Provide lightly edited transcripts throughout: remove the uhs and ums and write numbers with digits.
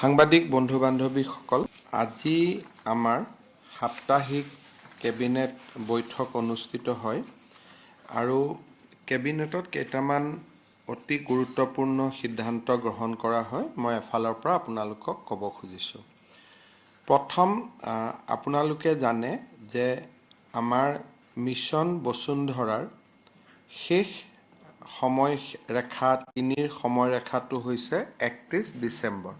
সাংবাদিক বন্ধু বান্ধৱীসকল, আজি আমাৰ সাপ্তাহিক কেবিনেট বৈঠক অনুষ্ঠিত হয় আৰু কেবিনেটত কেইটামান অতি গুৰুত্বপূৰ্ণ সিদ্ধান্ত গ্ৰহণ কৰা হয়। মই এফালৰ পৰা আপোনালোকক ক'ব খুজিছোঁ। প্ৰথম, আপোনালোকে জানে যে আমাৰ মিছন বসুন্ধৰাৰ শেষ সময়ৰেখা 3ৰ সময়ৰেখাটো হৈছে 31 ডিচেম্বৰ।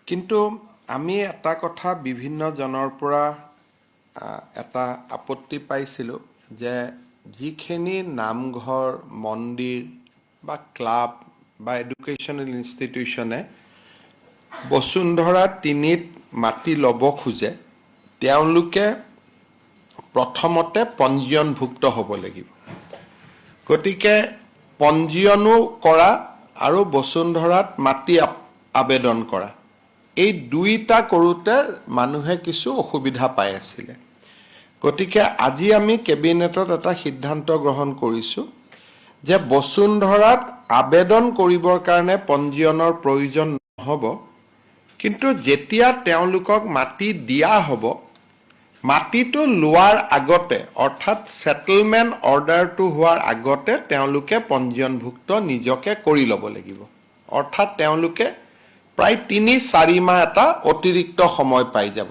কিন্তু আমি এটা কথা বিভিন্ন জনৰ পৰা এটা আপত্তি পাইছিলোঁ যে যিখিনি নামঘৰ, মন্দিৰ বা ক্লাব বা এডুকেশ্যনেল ইনষ্টিটিউচনে বসুন্ধৰা 3ত মাটি ল'ব খোজে, তেওঁলোকে প্ৰথমতে পঞ্জীয়নভুক্ত হ'ব লাগিব। গতিকে পঞ্জীয়নো কৰা আৰু বসুন্ধৰাত মাটি আবেদন কৰা, এই দুইটা কৰোঁতে মানুহে কিছু অসুবিধা পাই আছিলে। গতিকে আজি আমি কেবিনেটত এটা সিদ্ধান্ত গ্ৰহণ কৰিছোঁ যে বসুন্ধৰাত আবেদন কৰিবৰ কাৰণে পঞ্জীয়নৰ প্ৰয়োজন নহ'ব, কিন্তু যেতিয়া তেওঁলোকক মাটি দিয়া হ'ব, মাটিটো লোৱাৰ আগতে অৰ্থাৎ সেটেলমেণ্ট অৰ্ডাৰটো হোৱাৰ আগতে তেওঁলোকে পঞ্জীয়নভুক্ত নিজকে কৰি ল'ব লাগিব। অৰ্থাৎ তেওঁলোকে প্ৰায় 3-4 মাহ এটা অতিৰিক্ত সময় পাই যাব।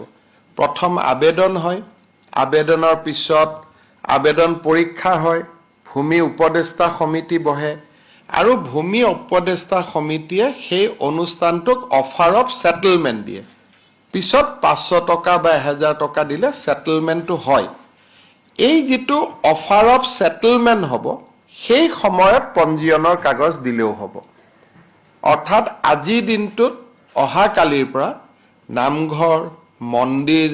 প্ৰথম আবেদন হয়, আবেদনৰ পিছত আবেদন পৰীক্ষা হয়, ভূমি উপদেষ্টা সমিতি বহে আৰু ভূমি উপদেষ্টা সমিতিয়ে সেই অনুষ্ঠানটোক অফাৰ অফ সেটেলমেণ্ট দিয়ে। পিছত 500 টকা বা 1000 টকা দিলে সেটেলমেণ্টটো হয়। এই যিটো অফাৰ অফ সেটেলমেণ্ট হ'ব, সেই সময়ত পঞ্জীয়নৰ কাগজ দিলেও হ'ব। অৰ্থাৎ আজিৰ দিনটোত অহাকালিৰ পৰা নামঘৰ, মন্দিৰ,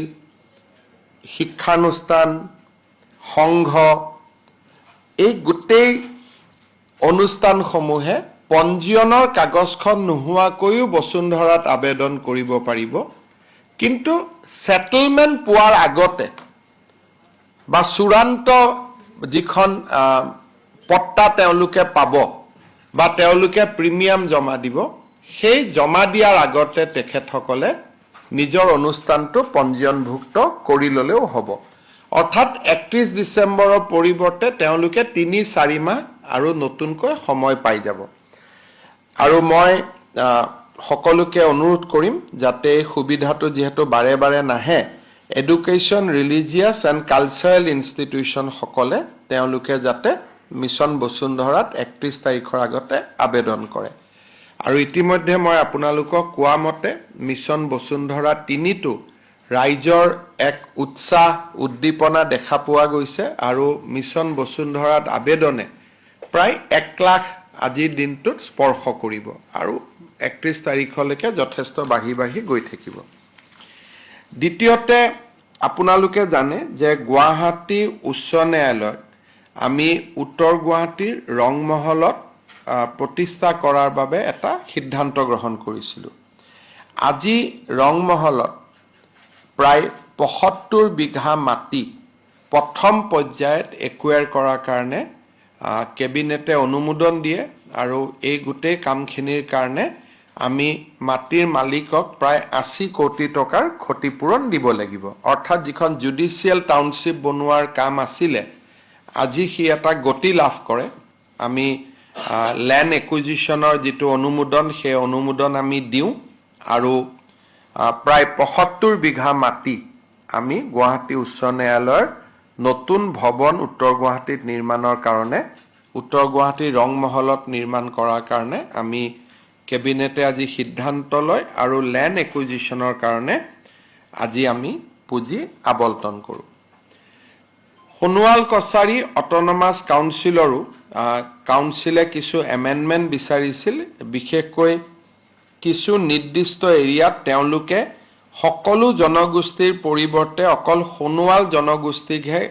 শিক্ষানুষ্ঠান, সংঘ, এই গোটেই অনুষ্ঠানসমূহে পঞ্জীয়নৰ কাগজখন নোহোৱাকৈও বসুন্ধৰাত আবেদন কৰিব পাৰিব। কিন্তু সেটেলমেণ্ট পোৱাৰ আগতে বা চূড়ান্ত যিখন পট্টা তেওঁলোকে পাব বা তেওঁলোকে প্ৰিমিয়াম জমা দিব, সেই জমা দিয়াৰ আগতে তেখেতসকলে নিজৰ অনুষ্ঠানটো পঞ্জীয়নভুক্ত কৰি ল'লেও হ'ব। অৰ্থাৎ 31 ডিচেম্বৰৰ পৰিৱৰ্তে তেওঁলোকে 3-4 মাহ আৰু নতুনকৈ সময় পাই যাব। আৰু মই সকলোকে অনুৰোধ কৰিম যাতে এই সুবিধাটো যিহেতু বাৰে বাৰে নাহে, education, religious and cultural institution সকলে তেওঁলোকে যাতে মিছন বসুন্ধৰাত 31 তাৰিখৰ আগতে আবেদন কৰে। আৰু ইতিমধ্যে মই আপোনালোকক কোৱা মতে মিছন বসুন্ধৰা 3টো ৰাইজৰ এক উৎসাহ উদ্দীপনা দেখা পোৱা গৈছে আৰু মিছন বসুন্ধৰাত আবেদনে প্ৰায় 1 লাখ আজিৰ দিনটোত স্পৰ্শ কৰিব আৰু 31 তাৰিখলৈকে যথেষ্ট বাঢ়ি বাঢ়ি গৈ থাকিব। দ্বিতীয়তে, আপোনালোকে জানে যে গুৱাহাটী উচ্চ ন্যায়ালয়ত আমি উত্তৰ গুৱাহাটীৰ ৰংমহলত প্ৰতিষ্ঠা কৰাৰ বাবে এটা সিদ্ধান্ত গ্ৰহণ কৰিছিলোঁ। আজি ৰংমহলত প্ৰায় 75 বিঘা মাটি প্ৰথম পৰ্যায়ত একুৱায়াৰ কৰাৰ কাৰণে কেবিনেটে অনুমোদন দিয়ে আৰু এই গোটেই কামখিনিৰ কাৰণে আমি মাটিৰ মালিকক প্ৰায় 80 কোটি টকাৰ ক্ষতিপূৰণ দিব লাগিব। অৰ্থাৎ যিখন জুডিচিয়েল টাউনশ্বিপ বনোৱাৰ কাম আছিলে, আজি সি এটা গতি লাভ কৰে। আমি লেণ্ড একুইজিশ্যনৰ যিটো অনুমোদন, সেই অনুমোদন আমি দিওঁ আৰু প্ৰায় 75 বিঘা মাটি আমি গুৱাহাটী উচ্চ ন্যায়ালয়ৰ নতুন ভৱন উত্তৰ গুৱাহাটীত নিৰ্মাণৰ কাৰণে, উত্তৰ গুৱাহাটীৰ ৰংমহলত নিৰ্মাণ কৰাৰ কাৰণে আমি কেবিনেটে আজি সিদ্ধান্ত লয় আৰু লেণ্ড একুইজিশ্যনৰ কাৰণে আজি আমি পুঁজি আবণ্টন কৰোঁ। সোণোৱাল কছাৰী অট'নমাছ কাউন্সিলৰো কাউন্সিলে কিছু এমেণ্ডমেণ্ট বিচাৰিছিল। বিশেষকৈ কিছু নিৰ্দিষ্ট এৰিয়াত তেওঁলোকে সকলো জনগোষ্ঠীৰ পৰিৱৰ্তে অকল সোণোৱাল জনগোষ্ঠীকহে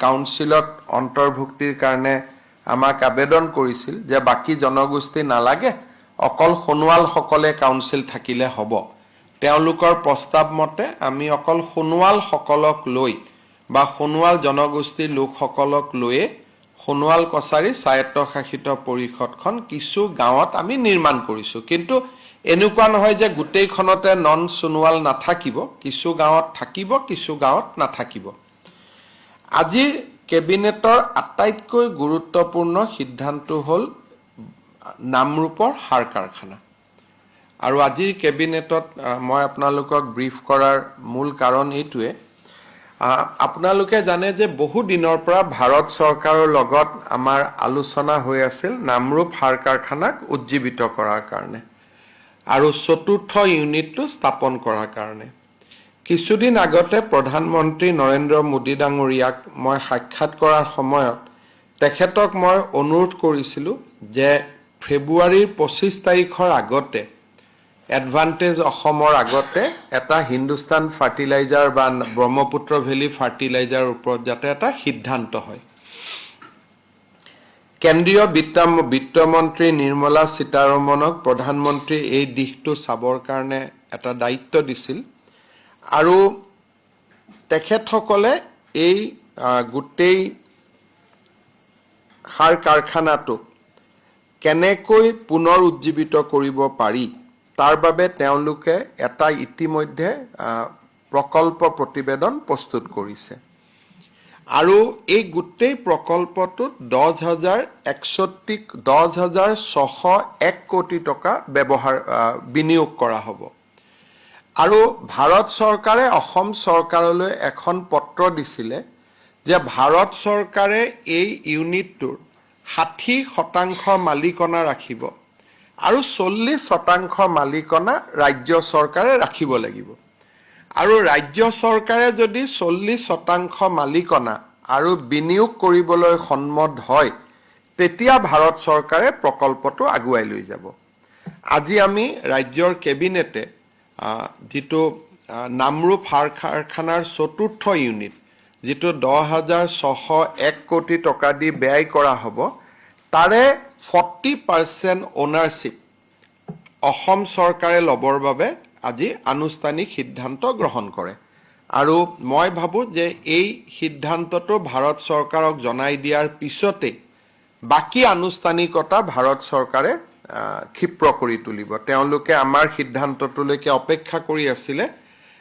কাউন্সিলত অন্তৰ্ভুক্তিৰ কাৰণে আমাক আবেদন কৰিছিল যে বাকী জনগোষ্ঠী নালাগে, অকল সোণোৱালসকলে কাউন্সিল থাকিলে হ'ব। তেওঁলোকৰ প্ৰস্তাৱ মতে আমি অকল সোণোৱালসকলক লৈ বা সোণোৱাল জনগোষ্ঠীৰ লোকসকলক লৈয়ে সোণোৱাল কছাৰী স্বায়ত্তশাসিত পৰিষদখন কিছু গাঁৱত আমি নিৰ্মাণ কৰিছোঁ। কিন্তু এনেকুৱা নহয় যে গোটেইখনতে নন সোণোৱাল নাথাকিব, কিছু গাঁৱত থাকিব, কিছু গাঁৱত নাথাকিব। আজিৰ কেবিনেটৰ আটাইতকৈ গুৰুত্বপূৰ্ণ সিদ্ধান্ত হ'ল নামৰূপৰ সাৰ কাৰখানা। আৰু আজিৰ কেবিনেটত মই আপোনালোকক ব্ৰিফ কৰাৰ মূল কাৰণ এইটোৱে, আপোনালোকে জানে যে বহু দিনৰ পৰা ভাৰত চৰকাৰৰ লগত আমাৰ আলোচনা হৈ আছিল নামৰূপ সাৰ কাৰখানাক উজ্জীৱিত কৰাৰ কাৰণে আৰু চতুৰ্থ ইউনিটটো স্থাপন কৰাৰ কাৰণে। কিছুদিন আগতে প্ৰধানমন্ত্ৰী নৰেন্দ্ৰ মোদী ডাঙৰীয়াক মই সাক্ষাৎ কৰাৰ সময়ত তেখেতক মই অনুৰোধ কৰিছিলোঁ যে ফেব্ৰুৱাৰীৰ 25 তাৰিখৰ আগতে এডভান্টেজ অসমৰ আগতে এটা হিন্দুস্তান ফাৰ্টিলাইজাৰ বা ব্ৰহ্মপুত্ৰ ভেলী ফাৰ্টিলাইজাৰৰ ওপৰত যাতে এটা সিদ্ধান্ত হয়। কেন্দ্ৰীয় বিত্তমন্ত্ৰী নিৰ্মলা সীতাৰমণক প্ৰধানমন্ত্ৰী এই দিশটো চাবৰ কাৰণে এটা দায়িত্ব দিছিল আৰু তেখেতসকলে এই গোটেই সাৰ কাৰখানাটোক কেনেকৈ পুনৰ উজ্জীৱিত কৰিব পাৰি তাৰ বাবে তেওঁলোকে এটা ইতিমধ্যে প্ৰকল্প প্ৰতিবেদন প্ৰস্তুত কৰিছে আৰু এই গোটেই প্ৰকল্পটোত 10,601 কোটি টকা বিনিয়োগ কৰা হ'ব। আৰু ভাৰত চৰকাৰে অসম চৰকাৰলৈ এখন পত্ৰ দিছিলে যে ভাৰত চৰকাৰে এই ইউনিটটোৰ 60% মালিকনা ৰাখিব আৰু 40% মালিকনা ৰাজ্য চৰকাৰে ৰাখিব লাগিব। আৰু ৰাজ্য চৰকাৰে যদি 40% মালিকনা আৰু বিনিয়োগ কৰিবলৈ সন্মত হয় তেতিয়া ভাৰত চৰকাৰে প্ৰকল্পটো আগুৱাই লৈ যাব। আজি আমি ৰাজ্যৰ কেবিনেটে যিটো নামৰূপ সাৰ কাৰখানাৰ চতুৰ্থ ইউনিট যিটো 10,601 কোটি টকা দি ব্যয় কৰা হ'ব তাৰে 40% ওনাৰশ্বিপ অসম চৰকাৰে ল'বৰ বাবে আজি আনুষ্ঠানিক সিদ্ধান্ত গ্ৰহণ কৰে আৰু মই ভাবো যে এই সিদ্ধান্তটো ভাৰত চৰকাৰক জনাই দিয়াৰ পিছতে বাকি আনুষ্ঠানিকতা ভাৰত চৰকাৰে ক্ষিপ্ৰ কৰি তুলিব। তেওঁলোকে আমাৰ সিদ্ধান্তটোলৈকে অপেক্ষা কৰি আছিলে।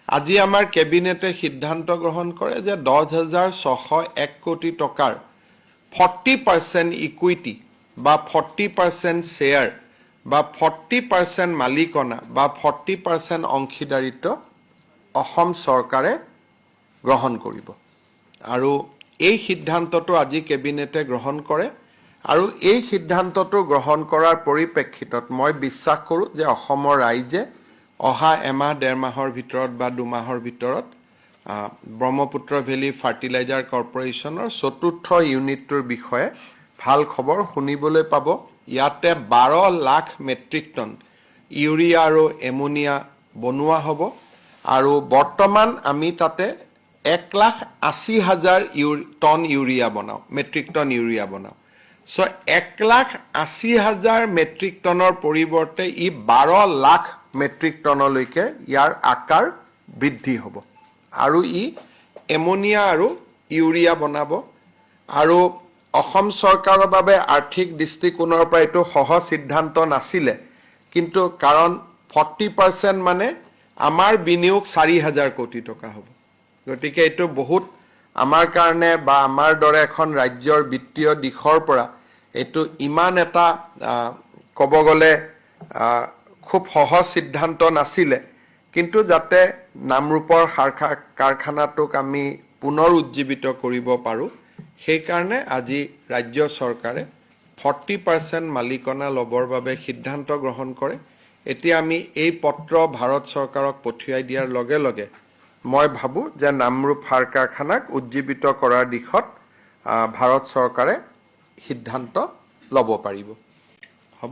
আজি আমাৰ কেবিনেটে সিদ্ধান্ত গ্ৰহণ কৰে যে 10,601 কোটি টকাৰ 40% ইকুইটি বা 40% শ্বেয়াৰ বা 40% মালিকনা বা 40% অংশীদাৰিত্ব অসম চৰকাৰে গ্ৰহণ কৰিব আৰু এই সিদ্ধান্তটো আজি কেবিনেটে গ্ৰহণ কৰে আৰু এই সিদ্ধান্তটো গ্ৰহণ কৰাৰ পৰিপ্ৰেক্ষিতত মই বিশ্বাস কৰোঁ যে অসমৰ ৰাইজে অহা এমাহ ডেৰ মাহৰ ভিতৰত বা দুমাহৰ ভিতৰত ব্ৰহ্মপুত্ৰ ভেলী ফাৰ্টিলাইজাৰ কৰ্পোৰেশ্যনৰ চতুৰ্থ ইউনিটটোৰ বিষয়ে ভাল খবৰ শুনিবলৈ পাব। ইয়াতে 12 লাখ মেট্ৰিক টন ইউৰিয়া আৰু এমোনিয়া বনোৱা হ'ব আৰু বৰ্তমান আমি তাতে 1,80,000 টন ইউৰিয়া বনাওঁ, মেট্ৰিক টন ইউৰিয়া বনাওঁ। সো 1,80,000 মেট্ৰিক টনৰ পৰিৱৰ্তে 12 লাখ মেট্ৰিক টনলৈকে ইয়াৰ আকাৰ বৃদ্ধি হ'ব আৰু এমোনিয়া আৰু ইউৰিয়া বনাব আৰু অসম চৰকাৰৰ বাবে আৰ্থিক দৃষ্টিকোণৰ পৰা এইটো সহজ সিদ্ধান্ত নাছিলে, কিন্তু কাৰণ 40% মানে আমাৰ বিনিয়োগ 4,000 কোটি টকা হ'ব। গতিকে এইটো বহুত আমাৰ কাৰণে বা আমাৰ দৰে এখন ৰাজ্যৰ বিত্তীয় দিশৰ পৰা এইটো ইমান এটা ক'ব গ'লে খুব সহজ সিদ্ধান্ত নাছিলে, কিন্তু যাতে নামৰূপৰ সাৰ কাৰখানাটোক আমি পুনৰ উজ্জীৱিত কৰিব পাৰোঁ সেইকাৰণে আজি ৰাজ্য চৰকাৰে 40% মালিকনা ল'বৰ বাবে সিদ্ধান্ত গ্ৰহণ কৰে। এতিয়া আমি এই পত্ৰ ভাৰত চৰকাৰক পঠিয়াই দিয়াৰ লগে লগে মই ভাবো যে নামৰূপ সাৰ কাৰখানাক উজ্জীৱিত কৰাৰ দিশত ভাৰত চৰকাৰে সিদ্ধান্ত ল'ব পাৰিব। হ'ব।